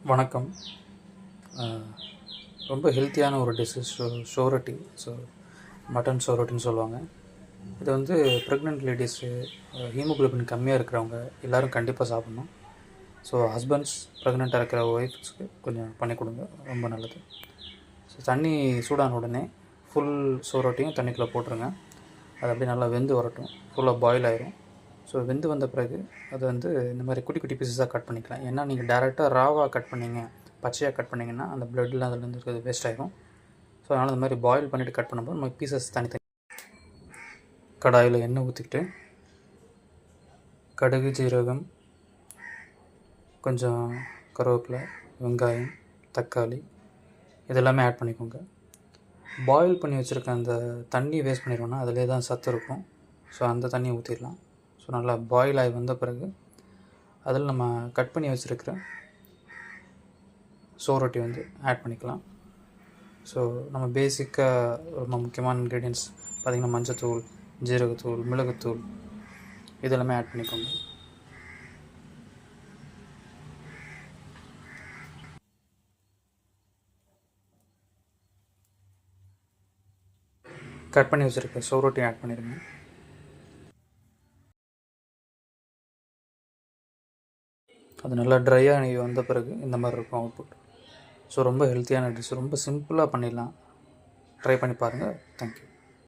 வணக்கம். ரொம்ப ஹெல்த்தியான ஒரு டிஷ்ஷு ஷோரட்டி. ஸோ மட்டன் ஷோரட்டின்னு சொல்லுவாங்க. இது வந்து ப்ரெக்னென்ட் லேடிஸு, ஹீமோகுளோபின் கம்மியாக இருக்கிறவங்க எல்லோரும் கண்டிப்பாக சாப்பிட்ணும். ஸோ ஹஸ்பண்ட்ஸ், ப்ரெக்னெண்ட்டாக இருக்கிற ஒய்ஃப்ஸ்க்கு கொஞ்சம் பண்ணி கொடுங்க, ரொம்ப நல்லது. ஸோ தண்ணி சூடான உடனே ஃபுல் ஷோரட்டியும் தண்ணிக்குள்ளே போட்டுருங்க. அது அப்படியே நல்லா வெந்து வரட்டும், ஃபுல்லாக பாயில் ஆயிரும். ஸோ வெந்து வந்த பிறகு அதை வந்து இந்த மாதிரி குட்டி குட்டி பீசஸாக கட் பண்ணிக்கலாம். ஏன்னா நீங்கள் டேரெக்டாக ராவாக கட் பண்ணிங்க, பச்சையாக கட் பண்ணிங்கன்னா அந்த ப்ளட்லாம் அதுலேருந்து இருக்கிறது வேஸ்ட் ஆகிடும். ஸோ அதனால் இந்த மாதிரி பாயில் பண்ணிவிட்டு கட் பண்ணும்போது நம்ம பீசஸ் தனித்தனி. கடாயில் எண்ணெய் ஊற்றிக்கிட்டு கடுகு, ஜீரகம், கொஞ்சம் கருவேப்பிலை, வெங்காயம், தக்காளி இதெல்லாமே ஆட் பண்ணிக்கோங்க. பாயில் பண்ணி வச்சுருக்க அந்த தண்ணி வேஸ்ட் பண்ணிடுவோன்னா அதிலே தான் சத்து இருக்கும். ஸோ அந்த தண்ணியை ஊற்றிடலாம். ஸோ நல்லா பாயில் ஆகி வந்த பிறகு அதில் நம்ம கட் பண்ணி வச்சுருக்கிற ஷோரட்டி வந்து ஆட் பண்ணிக்கலாம். ஸோ நம்ம பேசிக்காக ரொம்ப முக்கியமான இன்க்ரீடியன்ட்ஸ் பார்த்திங்கன்னா மஞ்சத்தூள், ஜீரகத்தூள், மிளகுத்தூள் இதெல்லாமே ஆட் பண்ணிக்கோங்க. கட் பண்ணி வச்சுருக்க ஷோரட்டி ஆட் பண்ணிடுங்க. அது நல்லா ட்ரையாக வந்த பிறகு இந்த மாதிரி இருக்கும் அவுட்புட். ஸோ ரொம்ப ஹெல்த்தியான டிஷ், ரொம்ப சிம்பிளாக பண்ணிடலாம். ட்ரை பண்ணி பாருங்கள். தேங்க்யூ.